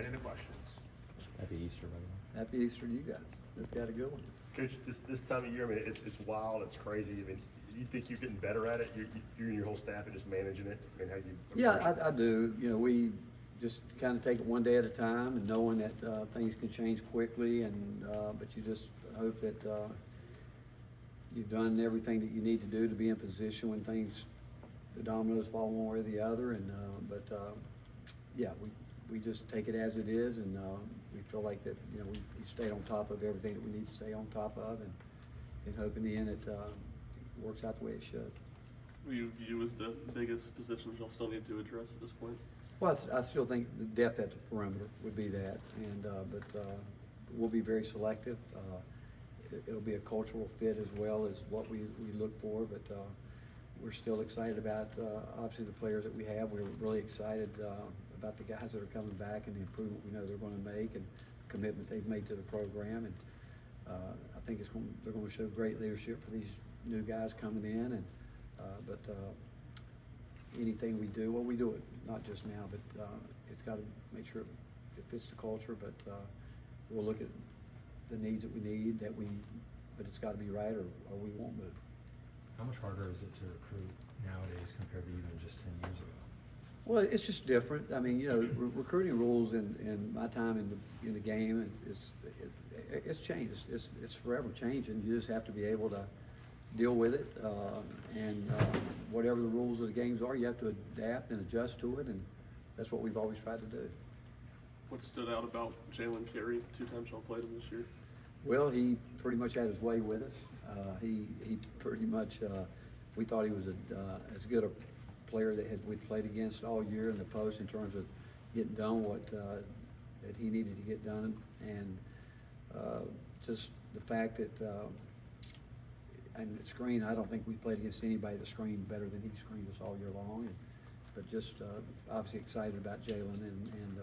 Any questions? Happy Easter, by the way. Happy Easter to you guys. We've got a good one. Coach, this time of year, I mean, it's wild, it's crazy. I mean, you think you're getting better at it? You and your whole staff are just managing it? I mean, how you? Yeah, I do. You know, we just kind of take it one day at a time, and knowing that things can change quickly, and but you just hope that you've done everything that you need to do to be in position when the dominoes fall one way or the other. And yeah, we just take it as it is, and we feel like that, you know, we stayed on top of everything that we need to stay on top of, and hope in the end it works out the way it should. What do you view as the biggest positions you'll still need to address at this point? Well, I still think the depth at the perimeter would be that, and but we'll be very selective. It'll be a cultural fit as well as what we look for, but we're still excited about obviously the players that we have. We're really excited about the guys that are coming back and the improvement we know they're going to make and the commitment they've made to the program. And I think they're going to show great leadership for these new guys coming in. And but anything we do, well, we do it not just now, but it's got to make sure it fits the culture. But we'll look at the needs that we need, but it's got to be right, or we won't move. How much harder is it to recruit nowadays compared to even just 10 years ago? Well, it's just different. I mean, you know, recruiting rules in my time in the game, it's changed. It's forever changing. You just have to be able to deal with it, and whatever the rules of the games are, you have to adapt and adjust to it, and that's what we've always tried to do. What stood out about Jaylen Carey, 2 times y'all played him this year? Well, he pretty much had his way with us. He pretty much, we thought he was as good a player that we'd played against all year in the post in terms of getting done what that he needed to get done, and just the fact that and the screen, I don't think we played against anybody that screened better than he screened us all year long. But just obviously excited about Jaylen and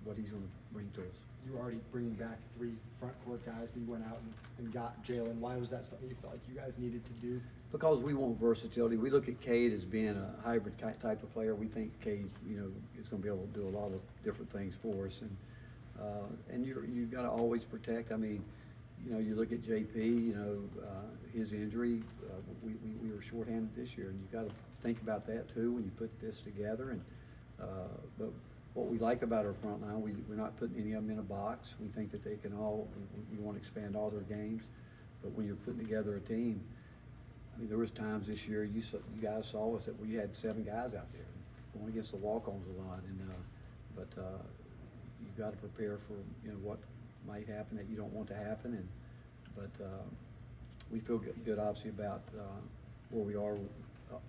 what he's going to bring to us. You were already bringing back 3 front court guys, and you went out and got Jaylen. Why was that something you felt like you guys needed to do? Because we want versatility. We look at Cade as being a hybrid type of player. We think Cade, you know, is going to be able to do a lot of different things for us, and you've got to always protect. I mean, you know, you look at JP, you know, his injury. We were shorthanded this year, and you've got to think about that too when you put this together. And but what we like about our front line, we're not putting any of them in a box. We think that they can all. We want to expand all their games, but when you're putting together a team, I mean, there was times this year you guys saw us that we had 7 guys out there going against the walk-ons a lot, and but you've got to prepare for, you know, what might happen that you don't want to happen, and but we feel good obviously about where we are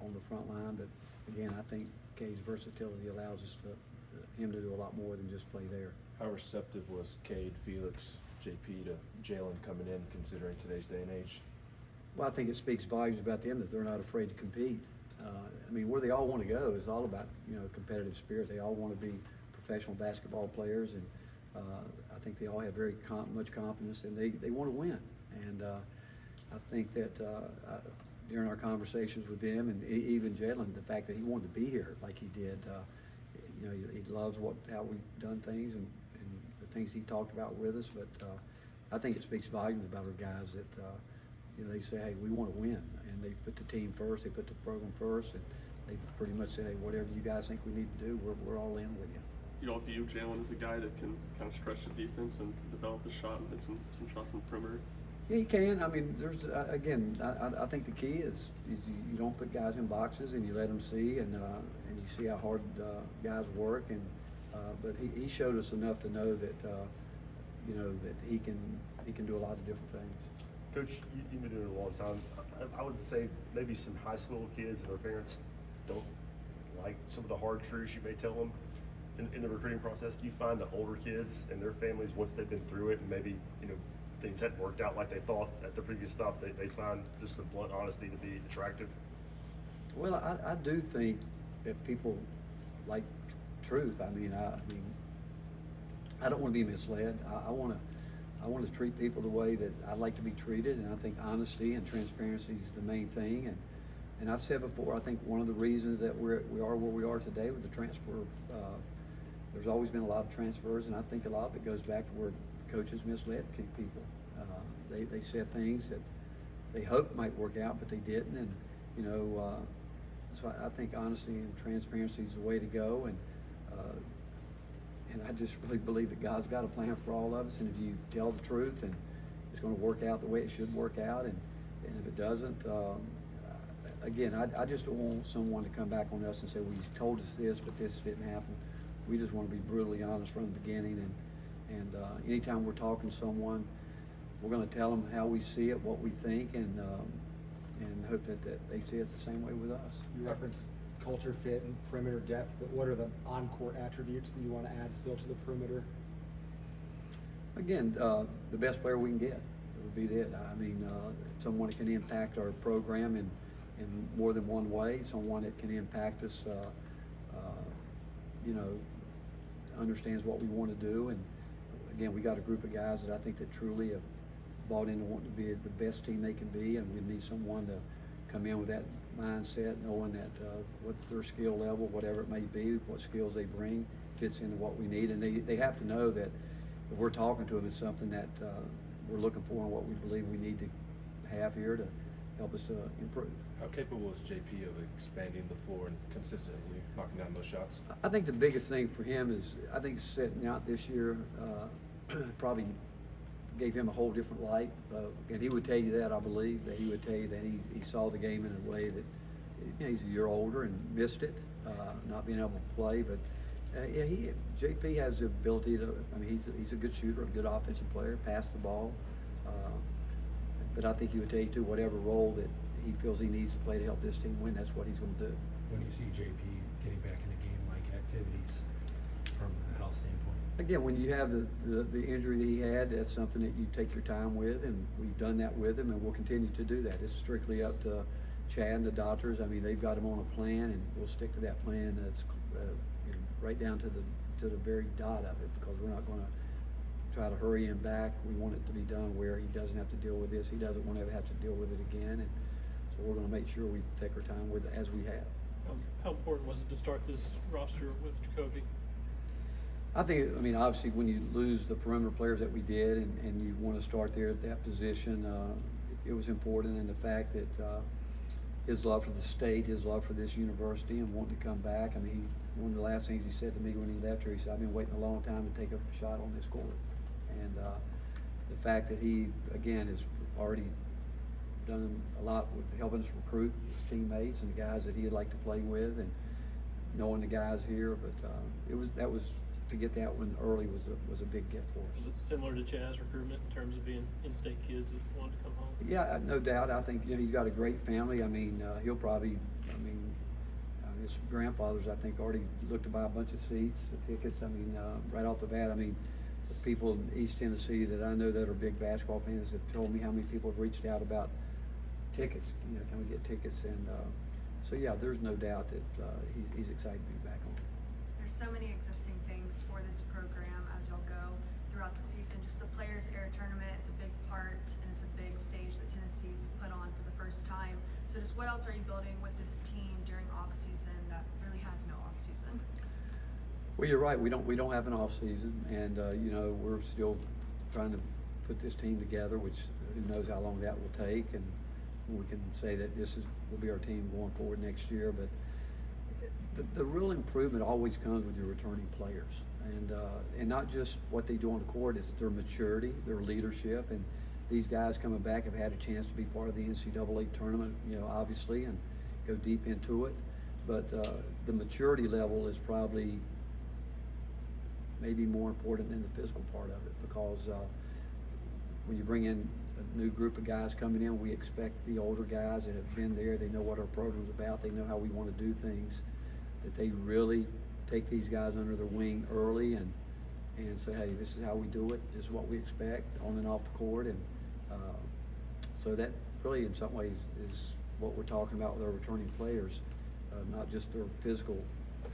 on the front line. But again, I think Cade's versatility allows us him to do a lot more than just play there. How receptive was Cade, Felix, JP to Jaylen coming in, considering today's day and age? Well, I think it speaks volumes about them that they're not afraid to compete. I mean, where they all want to go is all about, you know, competitive spirit. They all want to be professional basketball players, and I think they all have very much confidence, and they want to win. And I think that during our conversations with them, and even Jaylen, the fact that he wanted to be here like he did, you know, he loves how we've done things and the things he talked about with us. But I think it speaks volumes about our guys that you know, they say, hey, we want to win, and they put the team first, they put the program first, and they pretty much say, hey, whatever you guys think we need to do, we're all in with you. You don't view Jaylen as a guy that can kind of stretch the defense and develop his shot and hit some shots in the perimeter? Yeah, you can. I mean, there's again, I think the key is you don't put guys in boxes, and you let them see, and you see how hard guys work. And but he showed us enough to know that you know, that he can do a lot of different things. Coach, you've been doing it a long time. I would say maybe some high school kids and their parents don't like some of the hard truths you may tell them in the recruiting process. Do you find the older kids and their families, once they've been through it and maybe, you know, things hadn't worked out like they thought at the previous stop, they find just the blunt honesty to be attractive? Well, I do think that people like truth. I mean, I don't want to be misled. I want to treat people the way that I like to be treated, and I think honesty and transparency is the main thing. And I've said before, I think one of the reasons that we are where we are today with the transfer there's always been a lot of transfers, and I think a lot of it goes back to where coaches misled people. They said things that they hoped might work out, but they didn't, and so I think honesty and transparency is the way to go, and I just really believe that God's got a plan for all of us, and if you tell the truth, and it's going to work out the way it should work out, and if it doesn't, again, I just don't want someone to come back on us and say, well, you told us this, but this didn't happen. We just want to be brutally honest from the beginning, and anytime we're talking to someone, we're going to tell them how we see it, what we think, and hope that they see it the same way with us. You referenced culture fit and perimeter depth, but what are the on-court attributes that you want to add still to the perimeter? Again, the best player we can get would be it. I mean, someone that can impact our program in more than one way, someone that can impact us, understands what we want to do. And again, we got a group of guys that I think that truly have bought into wanting to be the best team they can be, and we need someone to come in with that mindset, knowing that what their skill level, whatever it may be, what skills they bring, fits into what we need. And they have to know that if we're talking to them, it's something that we're looking for and what we believe we need to have here to help us to improve. How capable is JP of expanding the floor and consistently knocking down those shots? I think the biggest thing for him is, I think setting out this year probably gave him a whole different light. And he would tell you that, I believe, that he would tell you that he saw the game in a way that, he's a year older and missed it, not being able to play. But JP has the ability to, he's a good shooter, a good offensive player, pass the ball. But I think he would tell you too, whatever role that he feels he needs to play to help this team win, that's what he's going to do. When you see JP getting back into game-like activities from a health standpoint? Again, when you have the injury that he had, that's something that you take your time with, and we've done that with him, and we'll continue to do that. It's strictly up to Chad and the doctors. They've got him on a plan, and we'll stick to that plan. That's right down to the very dot of it, because we're not going to try to hurry him back. We want it to be done where he doesn't have to deal with this. He doesn't want to ever have to deal with it again, and so we're going to make sure we take our time with it as we have. How important was it to start this roster with Jacoby? I think, obviously when you lose the perimeter players that we did, and you want to start there at that position, it was important. And the fact that his love for the state, his love for this university, and wanting to come back. One of the last things he said to me when he left here, he said, I've been waiting a long time to take a shot on this court. And the fact that he, again, has already done a lot with helping us recruit his teammates and the guys that he'd like to play with, and knowing the guys here. But to get that one early was a big get for us. Was it similar to Chaz's recruitment in terms of being in-state kids that wanted to come home? Yeah, no doubt. I think he's got a great family. He'll probably, his grandfathers, I think, already looked to buy a bunch of seats, tickets. Right off the bat, the people in East Tennessee that I know that are big basketball fans have told me how many people have reached out about tickets. Can we get tickets? And so yeah, there's no doubt that he's excited to be back on. There's so many existing things for this program as you'll go throughout the season. Just the Players Air Tournament, it's a big part, and it's a big stage that Tennessee's put on for the first time. So just what else are you building with this team during off-season that really has no off-season? Well, you're right. We don't have an off season, and we're still trying to put this team together, which who knows how long that will take, and we can say that will be our team going forward next year. But the real improvement always comes with your returning players, and not just what they do on the court. It's their maturity, their leadership, and these guys coming back have had a chance to be part of the NCAA tournament, obviously, and go deep into it. But the maturity level is probably maybe more important than the physical part of it, because when you bring in a new group of guys coming in, we expect the older guys that have been there, they know what our program's about, they know how we want to do things, that they really take these guys under their wing early and say, hey, this is how we do it, this is what we expect on and off the court. And so that really in some ways is what we're talking about with our returning players, not just their physical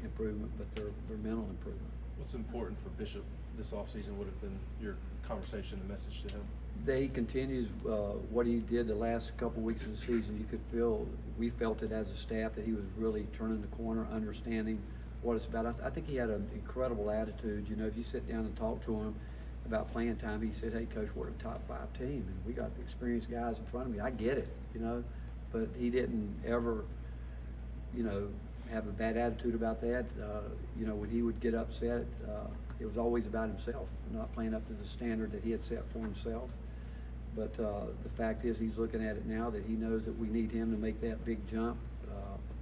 improvement, but their mental improvement. What's important for Bishop this offseason would have been your conversation, the message to him? That he continues what he did the last couple weeks of the season. We felt it as a staff that he was really turning the corner, understanding what it's about. I think he had an incredible attitude. You know, if you sit down and talk to him about playing time, he said, "Hey, Coach, we're a top 5 team, and we got experienced guys in front of me. I get it, you know," but he didn't ever, you know, have a bad attitude about that. You know, when he would get upset, it was always about himself, not playing up to the standard that he had set for himself. But the fact is, he's looking at it now that he knows that we need him to make that big jump.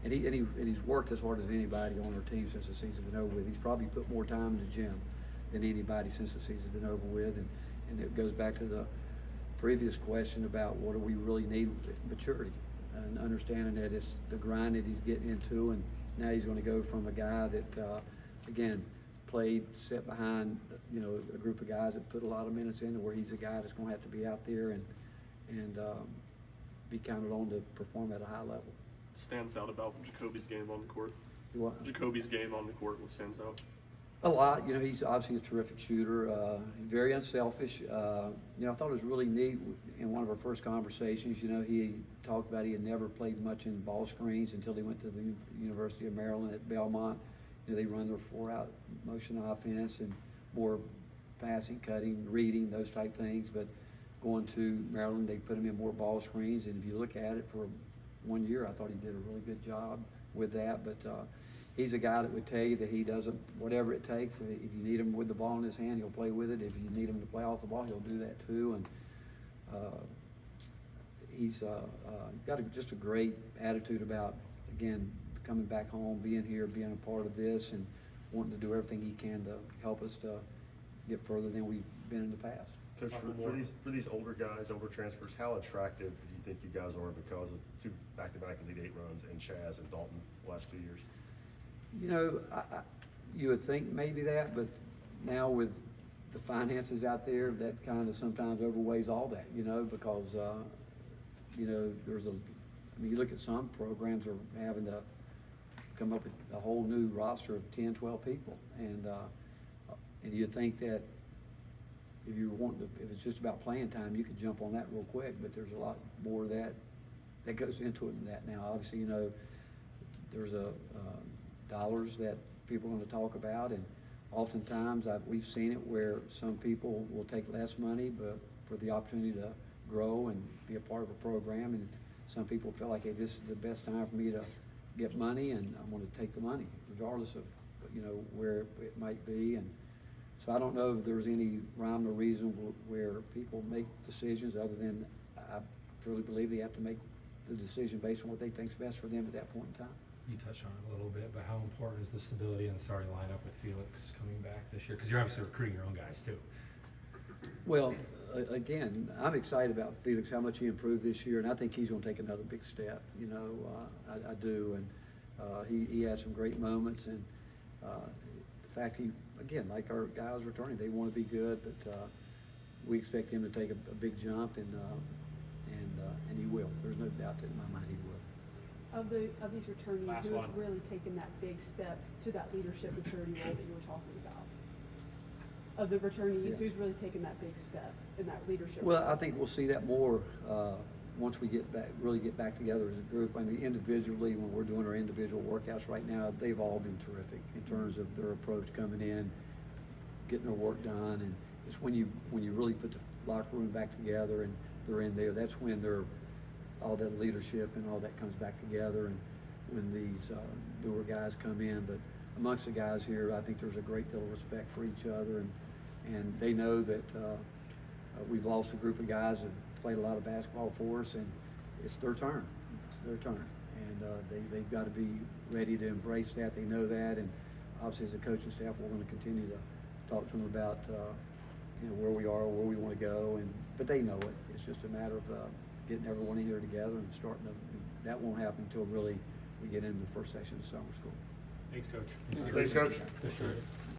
And he's worked as hard as anybody on our team since the season's been over with. He's probably put more time in the gym than anybody since the season's been over with. And it goes back to the previous question about what do we really need with maturity and understanding that it's the grind that he's getting into, and now he's going to go from a guy that, again, played, set behind, you know, a group of guys that put a lot of minutes in, to where he's a guy that's going to have to be out there and be counted on to perform at a high level. Stands out about Jacoby's game on the court. What? Jacoby's game on the court, what stands out? A lot. You know, he's obviously a terrific shooter, very unselfish. You know, I thought it was really neat in one of our first conversations. You know, he talked about he had never played much in ball screens until he went to the University of Maryland at Belmont. You know, they run their 4-out motion offense and more passing, cutting, reading, those type things. But going to Maryland, they put him in more ball screens. And if you look at it, for 1 year, I thought he did a really good job with that. But he's a guy that would tell you that he doesn't, whatever it takes. If you need him with the ball in his hand, he'll play with it. If you need him to play off the ball, he'll do that too. And he's got just a great attitude about, again, coming back home, being here, being a part of this, and wanting to do everything he can to help us to get further than we've been in the past. Coach, for these older guys, older transfers, how attractive do you think you guys are because of 2 back-to-back Elite 8 runs and Chaz and Dalton the last 2 years? You know, you would think maybe that, but now with the finances out there, that kind of sometimes overweighs all that, you know, because, you know, I mean, you look at some programs are having to come up with a whole new roster of 10, 12 people. And you think that if it's just about playing time, you could jump on that real quick, but there's a lot more of that goes into it than that now. Obviously, you know, there's dollars that people are going to talk about, and oftentimes we've seen it where some people will take less money, but for the opportunity to grow and be a part of a program, and some people feel like, hey, this is the best time for me to get money, and I'm going to take the money, regardless of, you know, where it might be. And so I don't know if there's any rhyme or reason where people make decisions other than I truly believe they have to make the decision based on what they think's best for them at that point in time. You touched on it a little bit, but how important is the stability in the starting lineup with Felix coming back this year? Because you're obviously recruiting your own guys too. Well, again, I'm excited about Felix, how much he improved this year, and I think he's going to take another big step. You know, I do, and he had some great moments, and the fact again, like our guys returning, they want to be good, but we expect him to take a big jump, and he will. There's no doubt that in my mind he will. Of these returnees, Last who has one. really taken that big step to that leadership maturity role that you were talking about? Of the returnees, Yeah. who's really taken that big step in that leadership Well, role? I think we'll see that more once we really get back together as a group. I mean, individually, when we're doing our individual workouts right now, they've all been terrific in terms of their approach coming in, getting their work done, and it's when you really put the locker room back together and they're in there, that's when all that leadership and all that comes back together, and when these newer guys come in. But amongst the guys here, I think there's a great deal of respect for each other, and they know that we've lost a group of guys that played a lot of basketball for us, and it's their turn. It's their turn, and they've got to be ready to embrace that. They know that, and obviously as a coaching staff, we're going to continue to talk to them about you know, where we are, where we want to go, but they know it. It's just a matter of getting everyone in here together and starting to. That won't happen until really we get into the first session of summer school. Thanks, Coach. Thanks, Coach. For sure.